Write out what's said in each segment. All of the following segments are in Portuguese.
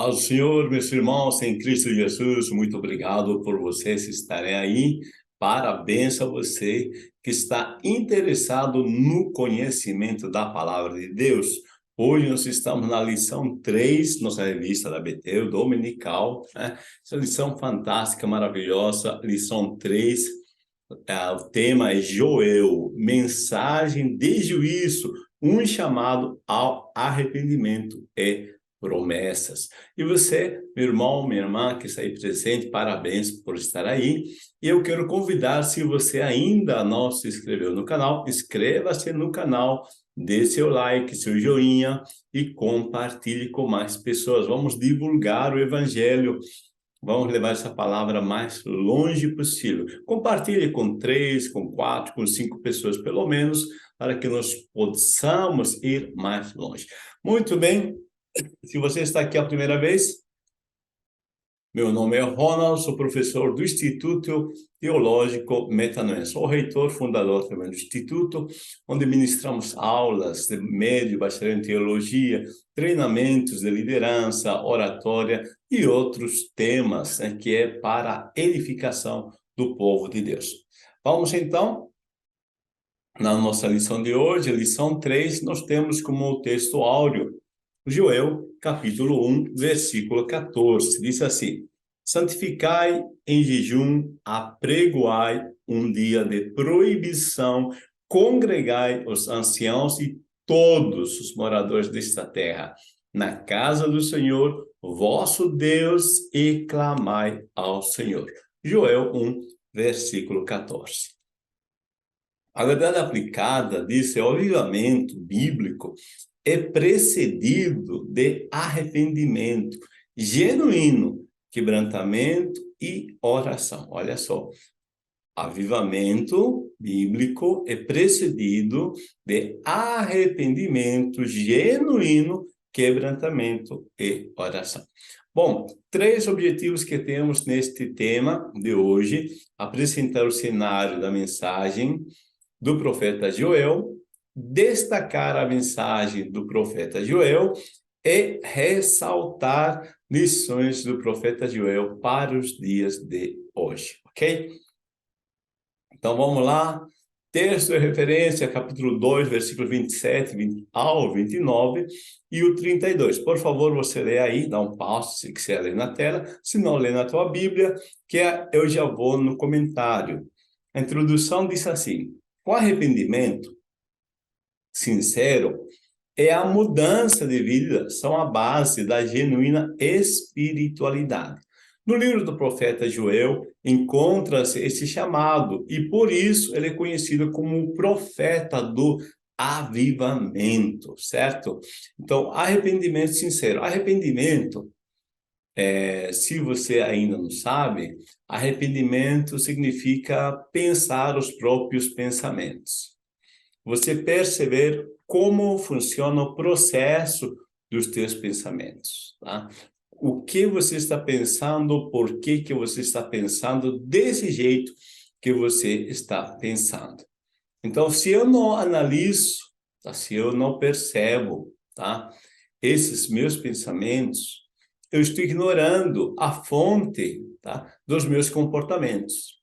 Paz do Senhor, meus irmãos, em Cristo Jesus, muito obrigado por vocês estarem aí. Parabéns a você que está interessado no conhecimento da Palavra de Deus. Hoje nós estamos na lição 3, nossa revista da Betel, dominical, né? Essa lição fantástica, maravilhosa, lição 3. O tema é Joel, mensagem de juízo, um chamado ao arrependimento e promessas. E você, meu irmão, minha irmã, que está aí presente, parabéns por estar aí. E eu quero convidar, se você ainda não se inscreveu no canal, inscreva-se no canal, dê seu like, seu joinha e compartilhe com mais pessoas. Vamos divulgar o evangelho. Vamos levar essa palavra mais longe possível. Compartilhe com 3, com 4, com 5 pessoas, pelo menos, para que nós possamos ir mais longe. Muito bem. Se você está aqui a primeira vez, meu nome é Ronald, sou professor do Instituto Teológico Metanoia. Sou o reitor, fundador também do Instituto, onde ministramos aulas de médio, bacharel em teologia, treinamentos de liderança, oratória e outros temas, né, que é para a edificação do povo de Deus. Vamos então, na nossa lição de hoje, lição 3, nós temos como texto áureo Joel, capítulo 1, versículo 14, diz assim: santificai em jejum, apregoai um dia de proibição, congregai os anciãos e todos os moradores desta terra, na casa do Senhor, vosso Deus, e clamai ao Senhor. Joel 1, versículo 14. A verdade aplicada disso é o avivamento bíblico é precedido de arrependimento genuíno, quebrantamento e oração. Olha só, avivamento bíblico é precedido de arrependimento genuíno, quebrantamento e oração. Bom, 3 objetivos que temos neste tema de hoje: apresentar o cenário da mensagem do profeta Joel, destacar a mensagem do profeta Joel e ressaltar lições do profeta Joel para os dias de hoje, ok? Então vamos lá, texto de referência, capítulo 2, versículo 27 ao 29 e o 32. Por favor, você lê aí, dá um passo se quiser ler na tela, se não, lê na tua Bíblia, que eu já vou no comentário. A introdução diz assim: o arrependimento sincero é a mudança de vida, são a base da genuína espiritualidade. No livro do profeta Joel, encontra-se esse chamado, e por isso ele é conhecido como o profeta do avivamento, certo? Então, arrependimento sincero. Arrependimento, se você ainda não sabe, arrependimento significa pensar os próprios pensamentos. Você perceber como funciona o processo dos teus pensamentos, tá? O que você está pensando, por que que você está pensando desse jeito que você está pensando. Então, se eu não analiso, tá? Se eu não percebo, tá? Esses meus pensamentos, eu estou ignorando a fonte, tá? Dos meus comportamentos.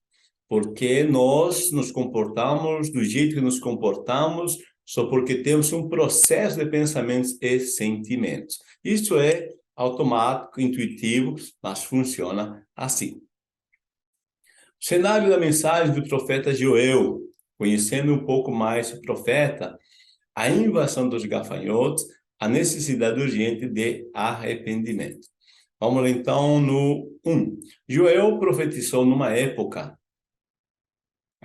Porque nós nos comportamos do jeito que nos comportamos só porque temos um processo de pensamentos e sentimentos. Isso é automático, intuitivo, mas funciona assim. O cenário da mensagem do profeta Joel, conhecendo um pouco mais o profeta, a invasão dos gafanhotos, a necessidade urgente de arrependimento. Vamos lá então no 1. Joel profetizou numa época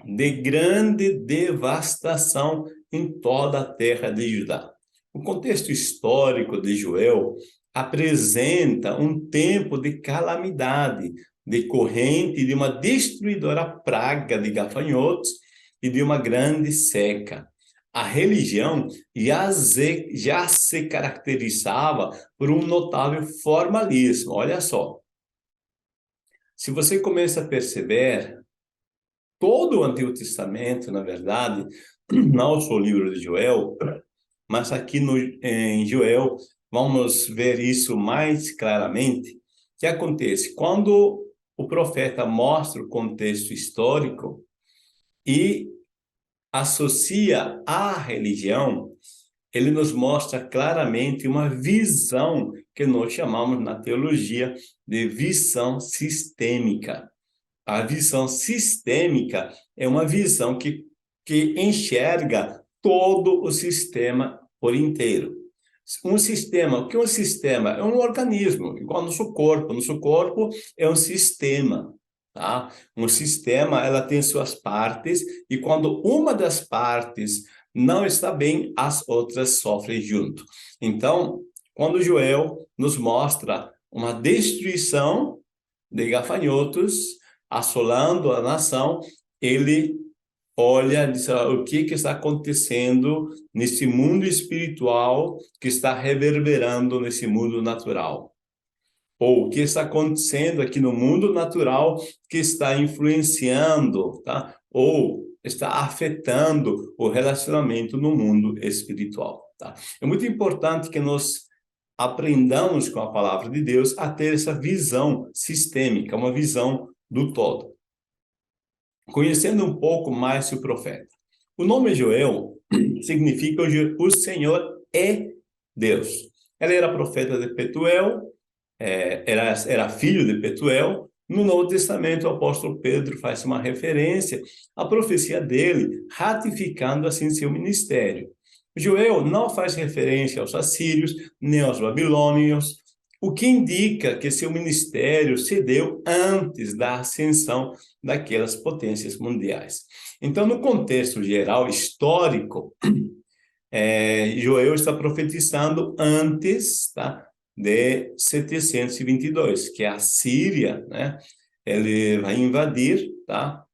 de grande devastação em toda a terra de Judá. O contexto histórico de Joel apresenta um tempo de calamidade, decorrente de uma destruidora praga de gafanhotos e de uma grande seca. A religião já se caracterizava por um notável formalismo. Olha só, se você começa a perceber, todo o Antigo Testamento, na verdade, não só o livro de Joel, mas aqui em Joel, vamos ver isso mais claramente. O que acontece? Quando o profeta mostra o contexto histórico e associa à religião, ele nos mostra claramente uma visão que nós chamamos na teologia de visão sistêmica. A visão sistêmica é uma visão que enxerga todo o sistema por inteiro. Um sistema, o que é um sistema? É um organismo, igual nosso corpo. Nosso corpo é um sistema, tá? Um sistema, ela tem suas partes, e quando uma das partes não está bem, as outras sofrem junto. Então, quando Joel nos mostra uma destruição de gafanhotos assolando a nação, ele olha, diz, o que está acontecendo nesse mundo espiritual que está reverberando nesse mundo natural. Ou o que está acontecendo aqui no mundo natural que está influenciando, tá? Ou está afetando o relacionamento no mundo espiritual, tá? É muito importante que nós aprendamos com a palavra de Deus a ter essa visão sistêmica, uma visão do todo. Conhecendo um pouco mais o profeta. O nome Joel significa o Senhor é Deus. Ele era profeta de Petuel, era filho de Petuel. No Novo Testamento, o apóstolo Pedro faz uma referência à profecia dele, ratificando assim seu ministério. Joel não faz referência aos assírios, nem aos babilônios, o que indica que seu ministério se deu antes da ascensão daquelas potências mundiais. Então, no contexto geral histórico, Joel está profetizando antes, tá, de 722, que é a Síria, né? Ele vai invadir, tá,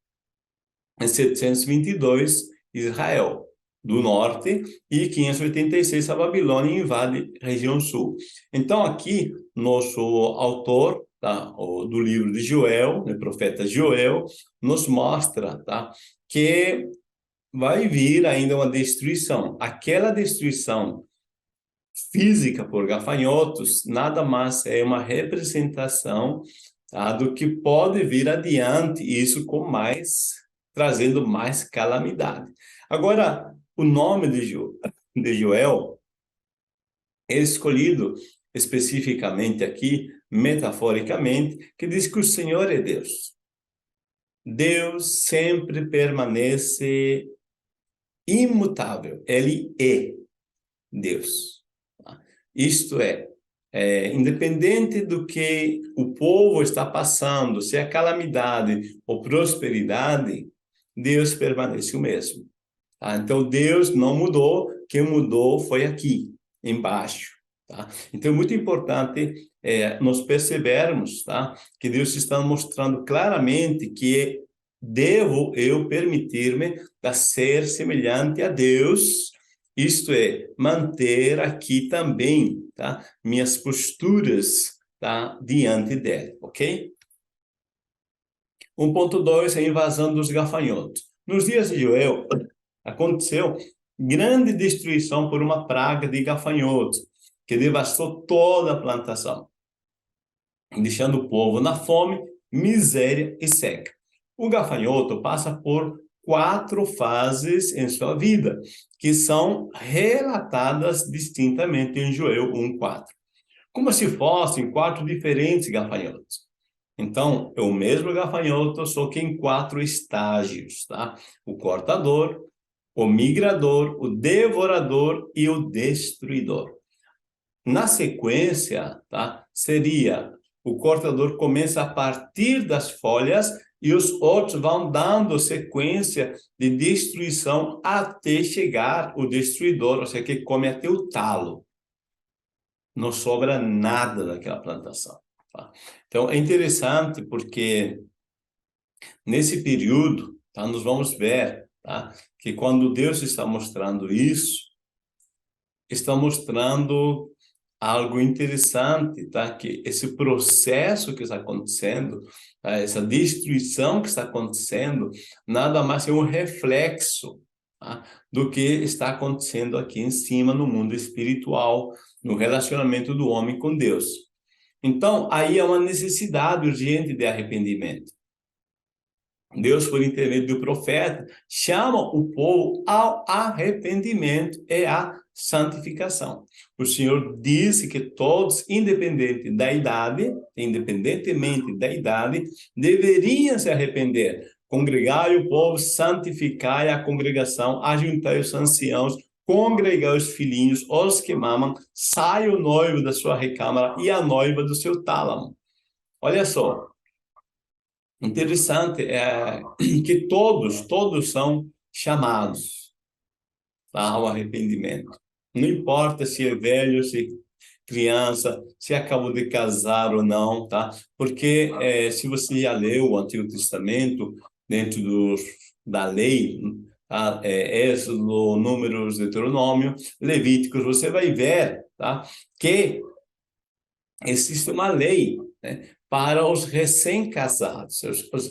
em 722 Israel do norte, e 586 a Babilônia invade a região sul. Então aqui nosso autor, tá, do livro de Joel, o profeta Joel, nos mostra, tá, que vai vir ainda uma destruição. Aquela destruição física por gafanhotos nada mais é uma representação, tá, do que pode vir adiante, isso com mais, trazendo mais calamidade. Agora, o nome de Joel é escolhido especificamente aqui, metaforicamente, que diz que o Senhor é Deus. Deus sempre permanece imutável. Ele é Deus. Isto é, independente do que o povo está passando, se é calamidade ou prosperidade, Deus permanece o mesmo. Tá? Então, Deus não mudou, quem mudou foi aqui, embaixo. Tá? Então, é muito importante nós percebermos, tá, que Deus está mostrando claramente que devo eu permitir-me a ser semelhante a Deus, isto é, manter aqui também, tá, minhas posturas, tá, diante dele, ok? 1.2 é a invasão dos gafanhotos. Nos dias de Joel, aconteceu grande destruição por uma praga de gafanhotos, que devastou toda a plantação, deixando o povo na fome, miséria e seca. O gafanhoto passa por 4 fases em sua vida, que são relatadas distintamente em Joel 1:4, como se fossem 4 diferentes gafanhotos. Então, é o mesmo gafanhoto, só que em 4 estágios, tá? O cortador, o migrador, o devorador e o destruidor. Na sequência, tá, seria o cortador começa a partir das folhas e os outros vão dando sequência de destruição até chegar o destruidor, ou seja, que come até o talo. Não sobra nada daquela plantação. Tá? Então, é interessante porque nesse período, tá, nós vamos ver, tá, que quando Deus está mostrando isso, está mostrando algo interessante, tá? Que esse processo que está acontecendo, tá? Essa destruição que está acontecendo, nada mais é um reflexo, tá? Do que está acontecendo aqui em cima no mundo espiritual, no relacionamento do homem com Deus. Então, aí é uma necessidade urgente de arrependimento. Deus, por intermédio do profeta, chama o povo ao arrependimento e à santificação. O Senhor disse que todos, independentemente da idade, deveriam se arrepender. Congregai o povo, santificai a congregação, ajuntai os anciãos, congregai os filhinhos, os que mamam, sai o noivo da sua recâmara e a noiva do seu tálamo. Olha só. Interessante é que todos são chamados ao arrependimento. Não importa se é velho, se é criança, se acabou de casar ou não, tá? Porque se você já leu o Antigo Testamento, dentro da lei, tá? Êxodo, Números, Deuteronômio, Levíticos, você vai ver, tá? Que existe uma lei, né, para os recém-casados.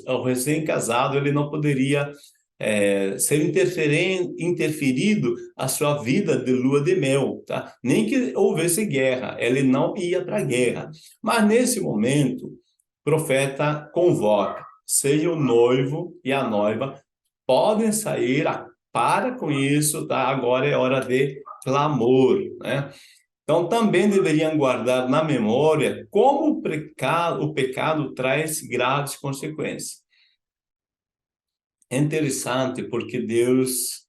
O recém-casado ele não poderia ser interferido a sua vida de lua de mel, tá? Nem que houvesse guerra, ele não ia para a guerra. Mas nesse momento, o profeta convoca, seja o noivo e a noiva podem sair, para com isso, tá? Agora é hora de clamor, né? Então, também deveriam guardar na memória como o pecado traz graves consequências. É interessante porque Deus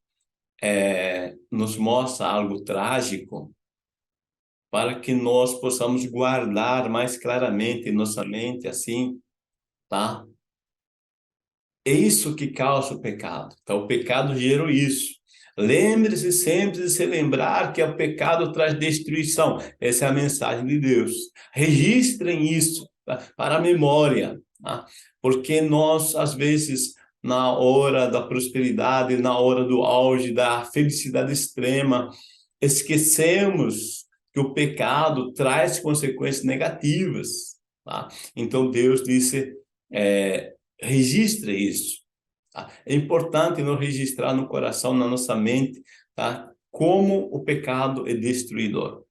nos mostra algo trágico para que nós possamos guardar mais claramente em nossa mente, assim, tá? É isso que causa o pecado. Então, o pecado gerou isso. Lembre-se sempre de se lembrar que o pecado traz destruição. Essa é a mensagem de Deus. Registrem isso, tá? Para a memória, tá? Porque nós, às vezes, na hora da prosperidade, na hora do auge, da felicidade extrema, esquecemos que o pecado traz consequências negativas, tá? Então, Deus disse, registre isso. Tá? É importante não registrar no coração, na nossa mente, tá? Como o pecado é destruidor.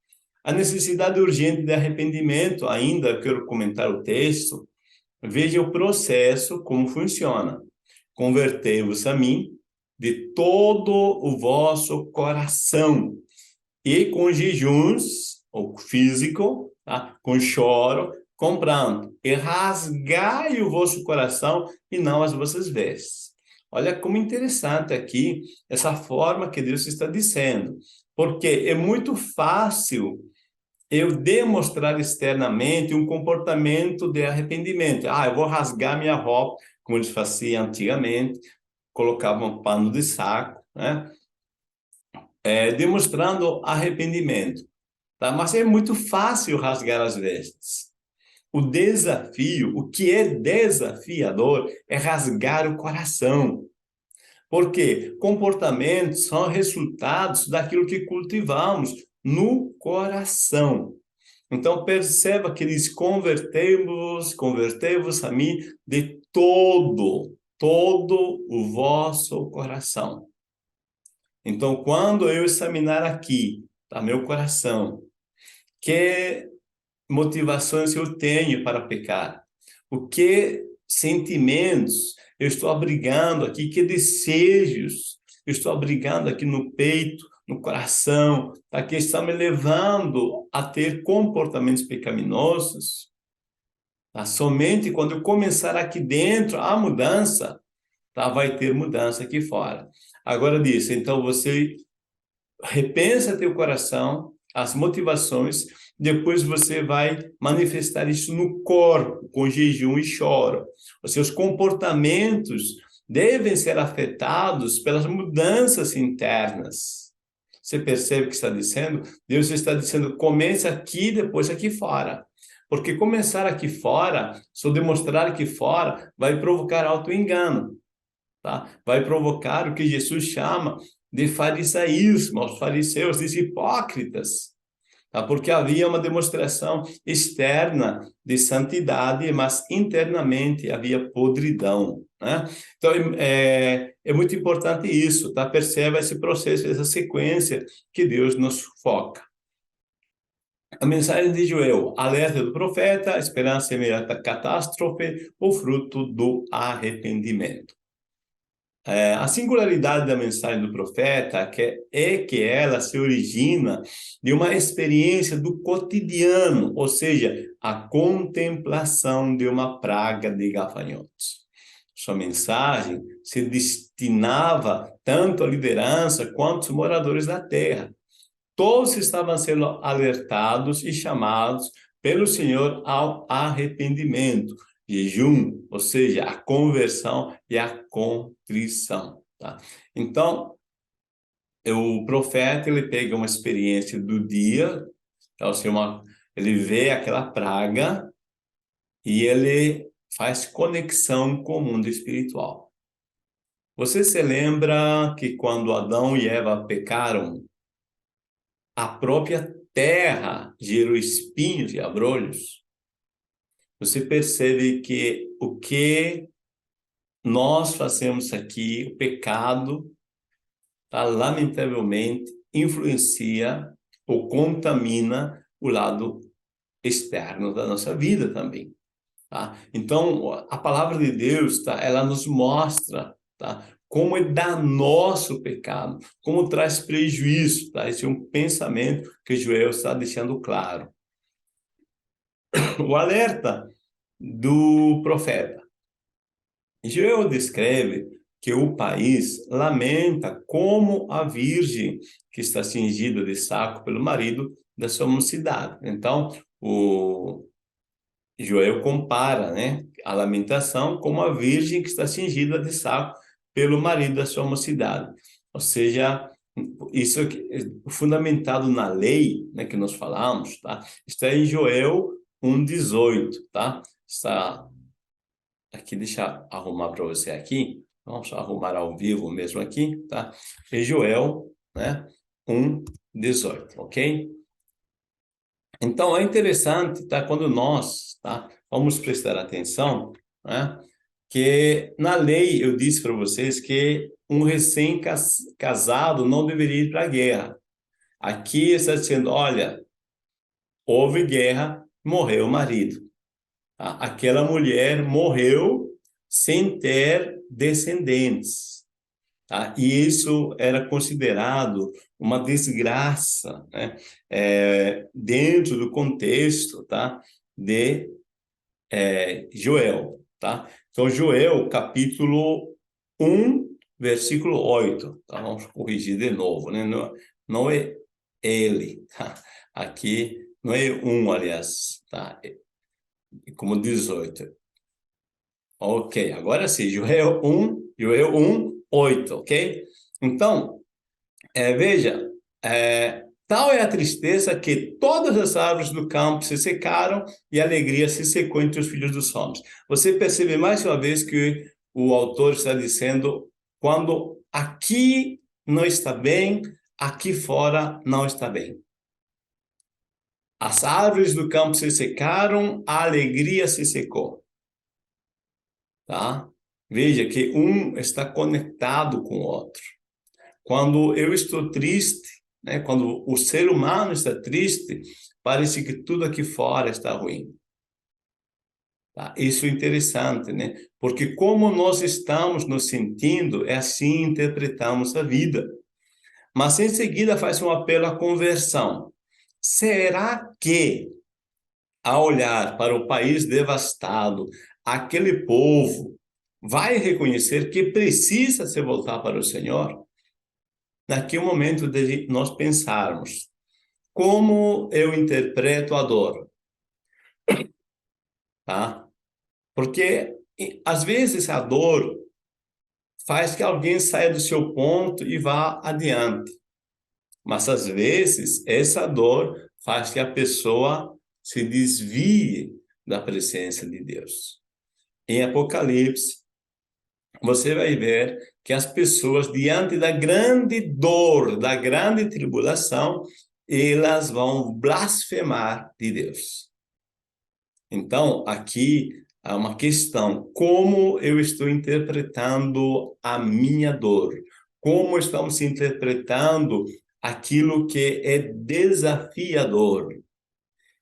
A necessidade urgente de arrependimento, ainda eu quero comentar o texto, veja o processo, como funciona. Convertei-vos a mim de todo o vosso coração e com jejuns, ou físico, tá? Com choro, com pranto, e rasgai o vosso coração e não as vossas vestes. Olha como interessante aqui essa forma que Deus está dizendo, porque é muito fácil eu demonstrar externamente um comportamento de arrependimento. Eu vou rasgar minha roupa, como eles faziam antigamente, colocavam um pano de saco, né? Demonstrando arrependimento. Tá? Mas é muito fácil rasgar as vestes. O desafio, o que é desafiador, é rasgar o coração. Porque comportamentos são resultados daquilo que cultivamos no coração. Então, perceba que diz, convertei-vos a mim de todo o vosso coração. Então, quando eu examinar aqui, tá, meu coração, que motivações eu tenho para pecar, o que sentimentos eu estou abrigando aqui, que desejos eu estou abrigando aqui no peito, no coração, tá, que estão me levando a ter comportamentos pecaminosos, tá? Somente quando eu começar aqui dentro a mudança, tá, vai ter mudança aqui fora. Agora diz, então você repensa teu coração, as motivações, depois você vai manifestar isso no corpo, com jejum e choro. Os seus comportamentos devem ser afetados pelas mudanças internas. Você percebe o que está dizendo? Deus está dizendo, comece aqui, depois aqui fora. Porque começar aqui fora, só demonstrar aqui fora, vai provocar auto-engano. Tá? Vai provocar o que Jesus chama de farisaísmo, os fariseus, os hipócritas, tá? Porque havia uma demonstração externa de santidade, mas internamente havia podridão, né? Então, é muito importante isso, tá? Perceba esse processo, essa sequência que Deus nos foca. A mensagem de Joel, alerta do profeta, esperança imediata catástrofe, o fruto do arrependimento. A singularidade da mensagem do profeta é que ela se origina de uma experiência do cotidiano, ou seja, a contemplação de uma praga de gafanhotos. Sua mensagem se destinava tanto à liderança quanto aos moradores da terra. Todos estavam sendo alertados e chamados pelo Senhor ao arrependimento, jejum, ou seja, a conversão e a contrição, tá? Então, o profeta, ele pega uma experiência do dia, então, assim, ele vê aquela praga e ele faz conexão com o mundo espiritual. Você se lembra que quando Adão e Eva pecaram, a própria terra gerou espinhos e abrolhos? Você percebe que o que nós fazemos aqui, o pecado, tá, lamentavelmente, influencia ou contamina o lado externo da nossa vida também. Tá? Então, a palavra de Deus, tá, ela nos mostra, tá, como é danoso o pecado, como traz prejuízo. Tá? Esse é um pensamento que Joel está deixando claro. O alerta do profeta. Joel descreve que o país lamenta como a virgem que está cingida de saco pelo marido da sua mocidade. Então, o Joel compara, né, a lamentação como a virgem que está cingida de saco pelo marido da sua mocidade. Ou seja, isso é fundamentado na lei, né, que nós falamos, tá? Está em Joel 1:18, tá? Está aqui, deixa eu arrumar para você aqui. Vamos arrumar ao vivo mesmo aqui, tá? Em Joel, né, 1:18, ok? Então, é interessante, tá? Quando nós, tá? Vamos prestar atenção, né? Que na lei eu disse para vocês que um recém-casado não deveria ir para a guerra. Aqui está dizendo, olha, houve guerra, morreu o marido. Tá? Aquela mulher morreu sem ter descendentes. Tá? E isso era considerado uma desgraça, né? Dentro do contexto, tá? De Joel. Tá? Então, Joel, capítulo 1, versículo 8. Tá? Vamos corrigir de novo, né? Não é ele. Tá? Aqui não é aliás. Tá? Como 18. Ok, agora sim, Joel 1:8, ok? Então, veja, tal é a tristeza que todas as árvores do campo se secaram e a alegria se secou entre os filhos dos homens. Você percebe mais uma vez que o autor está dizendo, quando aqui não está bem, aqui fora não está bem. As árvores do campo se secaram, a alegria se secou. Tá? Veja que um está conectado com o outro. Quando eu estou triste, né, quando o ser humano está triste, parece que tudo aqui fora está ruim. Tá? Isso é interessante, né? Porque como nós estamos nos sentindo, é assim interpretamos a vida. Mas em seguida faz um apelo à conversão. Será que, ao olhar para o país devastado, aquele povo vai reconhecer que precisa se voltar para o Senhor? Daqui é o momento de nós pensarmos, como eu interpreto a dor? Tá? Porque, às vezes, a dor faz que alguém saia do seu ponto e vá adiante. Mas, às vezes, essa dor faz que a pessoa se desvie da presença de Deus. Em Apocalipse, você vai ver que as pessoas, diante da grande dor, da grande tribulação, elas vão blasfemar de Deus. Então, aqui, é uma questão. Como eu estou interpretando a minha dor? Como estamos interpretando aquilo que é desafiador?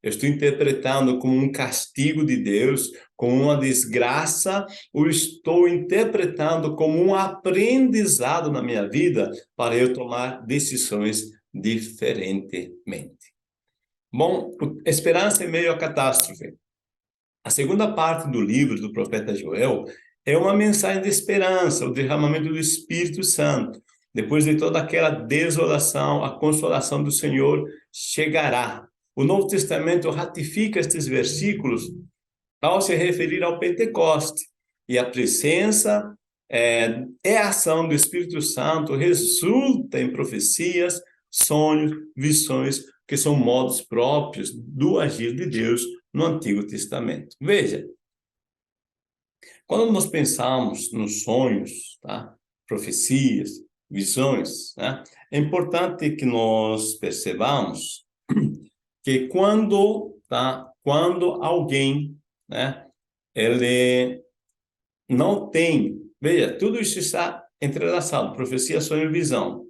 Eu estou interpretando como um castigo de Deus, como uma desgraça, ou estou interpretando como um aprendizado na minha vida para eu tomar decisões diferentemente? Bom, esperança em meio à catástrofe. A segunda parte do livro do profeta Joel é uma mensagem de esperança, o derramamento do Espírito Santo. Depois de toda aquela desolação, a consolação do Senhor chegará. O Novo Testamento ratifica estes versículos ao se referir ao Pentecoste. E a presença é a ação do Espírito Santo, resulta em profecias, sonhos, visões, que são modos próprios do agir de Deus no Antigo Testamento. Veja, quando nós pensamos nos sonhos, tá? Profecias, visões, né? É importante que nós percebamos que quando alguém, né, ele não tem, veja, tudo isso está entrelaçado, profecia, sonho e visão,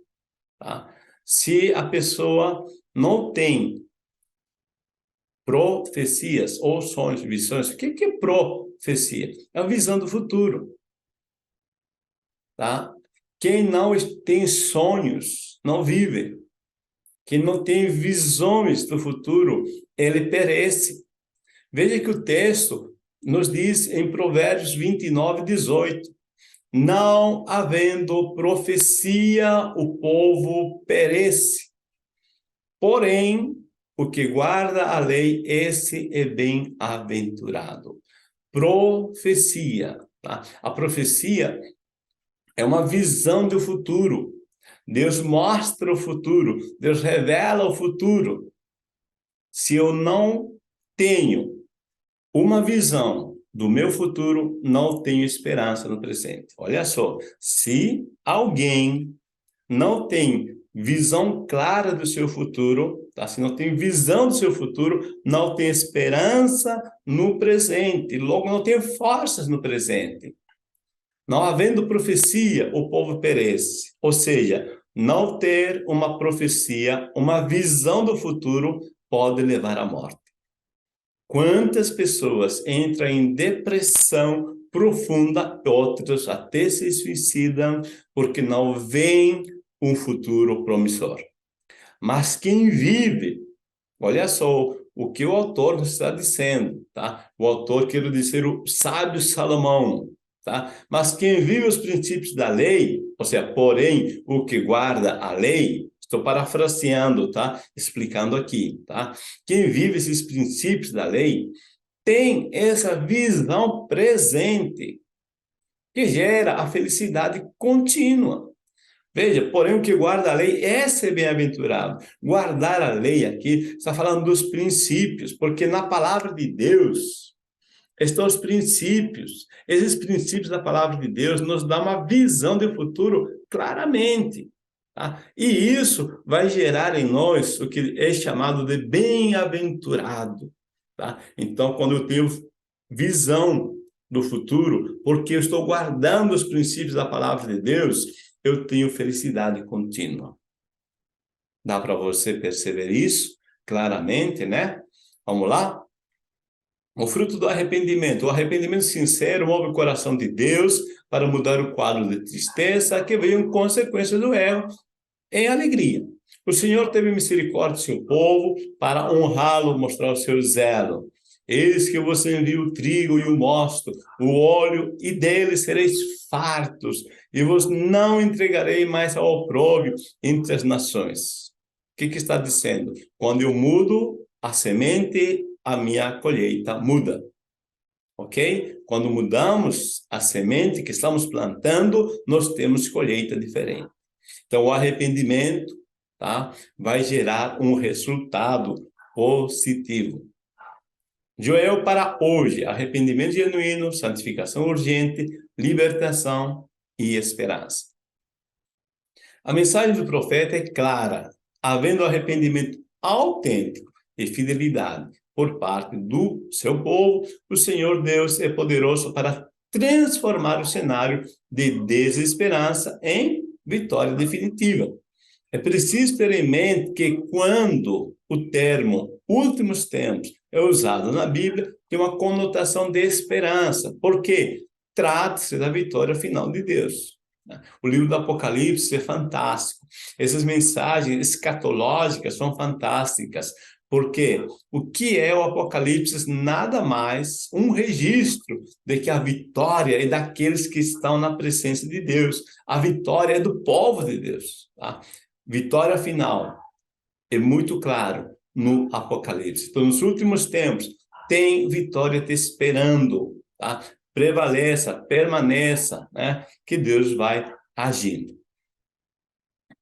tá? Se a pessoa não tem profecias ou sonhos, visões, o que é profecia? É a visão do futuro, tá? Quem não tem sonhos, não vive. Quem não tem visões do futuro, ele perece. Veja que o texto nos diz em Provérbios 29:18, não havendo profecia, o povo perece. Porém, o que guarda a lei, esse é bem-aventurado. Profecia, tá? A profecia é uma visão do futuro. Deus mostra o futuro, Deus revela o futuro. Se eu não tenho uma visão do meu futuro, não tenho esperança no presente. Olha só, se alguém não tem visão clara do seu futuro, tá? Se não tem visão do seu futuro, não tem esperança no presente, logo não tem forças no presente. Não havendo profecia, o povo perece. Ou seja, não ter uma profecia, uma visão do futuro, pode levar à morte. Quantas pessoas entram em depressão profunda, outras até se suicidam, porque não veem um futuro promissor. Mas quem vive, olha só o que o autor nos está dizendo, tá? O autor quer dizer o sábio Salomão, tá? Mas quem vive os princípios da lei, ou seja, porém, o que guarda a lei, estou parafraseando, tá? Explicando aqui, tá? Quem vive esses princípios da lei tem essa visão presente que gera a felicidade contínua. Veja, porém, o que guarda a lei é ser bem-aventurado. Guardar a lei aqui está falando dos princípios, porque na palavra de Deus estão os princípios. Esses princípios da palavra de Deus nos dão uma visão de futuro claramente. Tá? E isso vai gerar em nós o que é chamado de bem-aventurado. Tá? Então, quando eu tenho visão do futuro, porque eu estou guardando os princípios da palavra de Deus, eu tenho felicidade contínua. Dá para você perceber isso claramente, né? Vamos lá? O fruto do arrependimento. O arrependimento sincero move o coração de Deus para mudar o quadro de tristeza que veio em consequência do erro em alegria. O Senhor teve misericórdia do seu povo para honrá-lo, mostrar o seu zelo. Eis que você envia o trigo e o mosto, o óleo, e deles sereis fartos, e vos não entregarei mais ao opróbrio entre as nações. O que está dizendo? Quando eu mudo a semente, a minha colheita muda. Ok? Quando mudamos a semente que estamos plantando, nós temos colheita diferente. Então, o arrependimento, tá, vai gerar um resultado positivo. Joel para hoje: arrependimento genuíno, santificação urgente, libertação e esperança. A mensagem do profeta é clara: havendo arrependimento autêntico e fidelidade, por parte do seu povo, o Senhor Deus é poderoso para transformar o cenário de desesperança em vitória definitiva. É preciso ter em mente que quando o termo últimos tempos é usado na Bíblia, tem uma conotação de esperança, porque trata-se da vitória final de Deus. O livro do Apocalipse é fantástico. Essas mensagens escatológicas são fantásticas, porque o que é o Apocalipse? Nada mais um registro de que a vitória é daqueles que estão na presença de Deus. A vitória é do povo de Deus. Tá? Vitória final é muito claro no Apocalipse. Então, nos últimos tempos, tem vitória te esperando, tá? Prevaleça, permaneça, né? Que Deus vai agindo.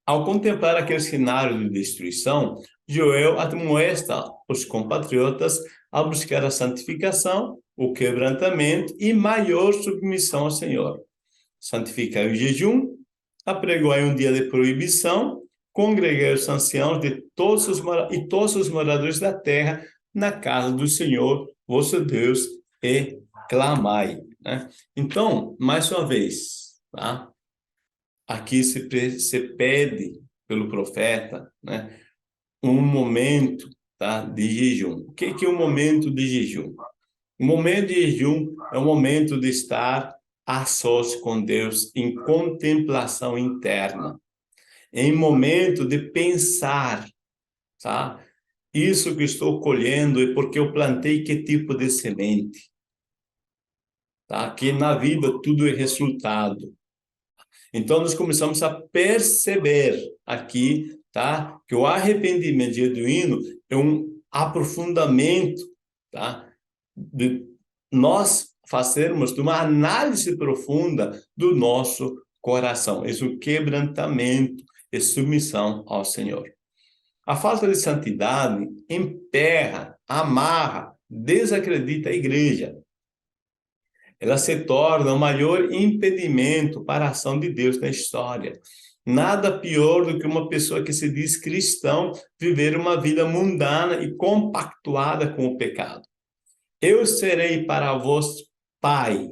Ao contemplar aquele cenário de destruição, Joel admoesta os compatriotas a buscar a santificação, o quebrantamento e maior submissão ao Senhor. Santificai o jejum, apregoai um dia de proibição, congregai os anciãos de todos os moradores da terra na casa do Senhor, vosso Deus, e clamai. Né? Então, mais uma vez, tá? Aqui se pede pelo profeta, né, um momento, tá, de jejum. O que é um momento de jejum? O momento de jejum é o momento de estar a sós com Deus em contemplação interna, em momento de pensar, tá? Isso que estou colhendo é porque eu plantei que tipo de semente, tá? Que na vida tudo é resultado. Então, nós começamos a perceber aqui, tá? Que o arrependimento genuíno é um aprofundamento, tá? De nós fazermos uma análise profunda do nosso coração. Esse é o quebrantamento e submissão ao Senhor. A falta de santidade emperra, amarra, desacredita a igreja. Ela se torna o maior impedimento para a ação de Deus na história. Nada pior do que uma pessoa que se diz cristão viver uma vida mundana e compactuada com o pecado. Eu serei para vós pai,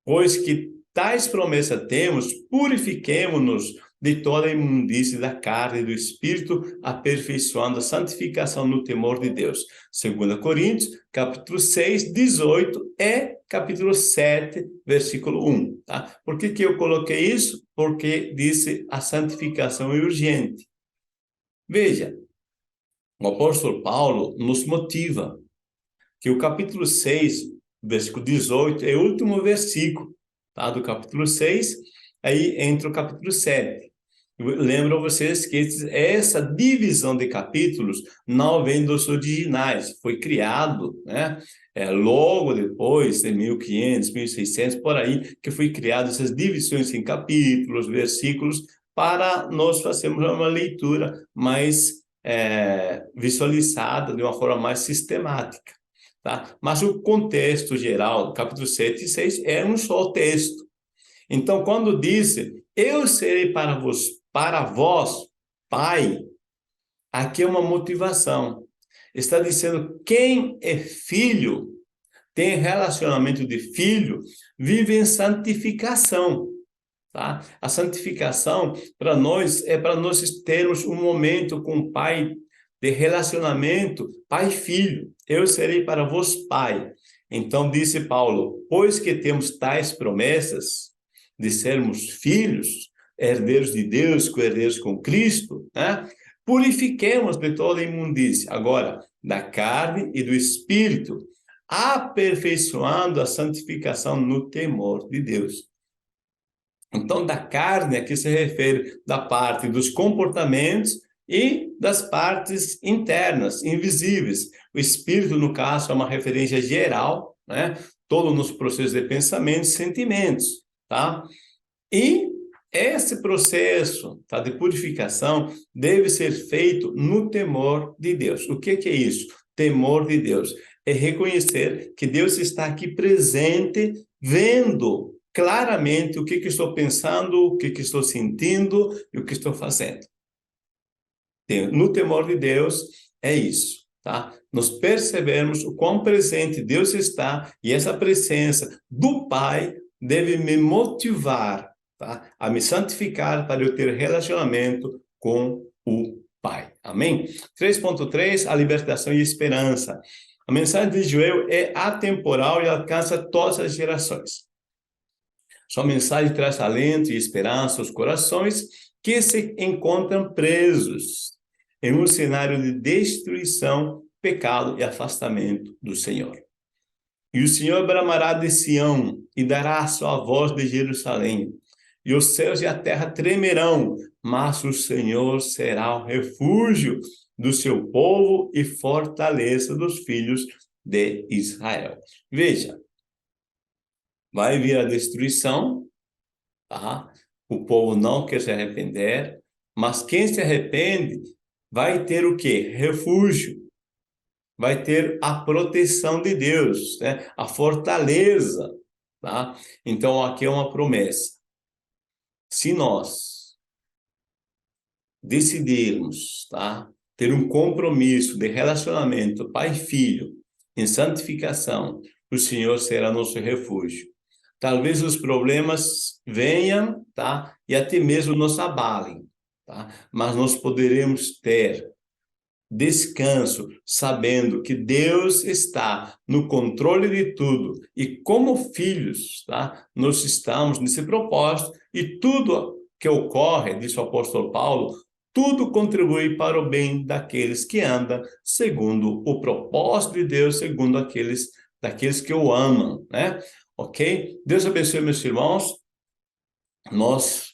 pois que tais promessas temos, purifiquemo-nos de toda a imundície da carne e do espírito, aperfeiçoando a santificação no temor de Deus. 2 Coríntios, capítulo 6, 18 e capítulo 7, versículo 1. Tá? Por que eu coloquei isso? Porque disse a santificação é urgente. Veja, o apóstolo Paulo nos motiva que o capítulo 6, versículo 18, é o último versículo, tá? Do capítulo 6, aí entra o capítulo 7. Lembro vocês que essa divisão de capítulos não vem dos originais, foi criado, né? Logo depois, em 1500, 1600, por aí, que foi criado essas divisões em capítulos, versículos, para nós fazermos uma leitura mais visualizada, de uma forma mais sistemática. Tá? Mas o contexto geral, capítulo 7 e 6, é um só texto. Então, quando disse, eu serei para vós, pai, aqui é uma motivação. Está dizendo, quem é filho, tem relacionamento de filho, vive em santificação. Tá? A santificação, para nós, é para nós termos um momento com o pai, de relacionamento pai-filho. Eu serei para vós pai. Então, disse Paulo, pois que temos tais promessas de sermos filhos, herdeiros de Deus, co-herdeiros com Cristo, né? Purifiquemos de toda imundícia, agora, da carne e do espírito, aperfeiçoando a santificação no temor de Deus. Então, da carne aqui se refere da parte dos comportamentos e das partes internas, invisíveis. O espírito, no caso, é uma referência geral, né? Todo nos processos de pensamento e sentimentos, tá? E esse processo, tá, de purificação deve ser feito no temor de Deus. O que é isso? Temor de Deus é reconhecer que Deus está aqui presente, vendo claramente o que estou pensando, o que estou sentindo e o que estou fazendo. No temor de Deus, é isso. tá? Nós percebemos o quão presente Deus está e essa presença do Pai deve me motivar, tá? A me santificar para eu ter relacionamento com o Pai. Amém? 3.3, a libertação e esperança. A mensagem de Joel é atemporal e alcança todas as gerações. Sua mensagem traz alento e esperança aos corações que se encontram presos em um cenário de destruição, pecado e afastamento do Senhor. E o Senhor bramará de Sião e dará a sua voz de Jerusalém. E os céus e a terra tremerão, mas o Senhor será o refúgio do seu povo e fortaleza dos filhos de Israel. Veja, vai vir a destruição, tá? O povo não quer se arrepender, mas quem se arrepende vai ter o quê? Refúgio. Vai ter a proteção de Deus, né? A fortaleza, tá? Então, aqui é uma promessa. Se nós decidirmos, tá? Ter um compromisso de relacionamento pai e filho, em santificação, o Senhor será nosso refúgio. Talvez os problemas venham, tá? E até mesmo nos abalem, tá? Mas nós poderemos ter descanso, sabendo que Deus está no controle de tudo. E como filhos, tá? Nós estamos nesse propósito e tudo que ocorre, diz o apóstolo Paulo, tudo contribui para o bem daqueles que andam segundo o propósito de Deus, segundo daqueles que o amam, né? Ok? Deus abençoe, meus irmãos. Nós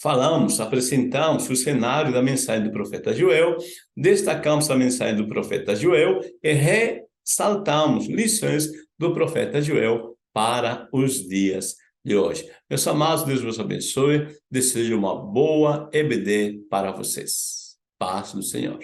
falamos, apresentamos o cenário da mensagem do profeta Joel, destacamos a mensagem do profeta Joel e ressaltamos lições do profeta Joel para os dias de hoje. Meus amados, Deus vos abençoe. Desejo uma boa EBD para vocês. Paz do Senhor.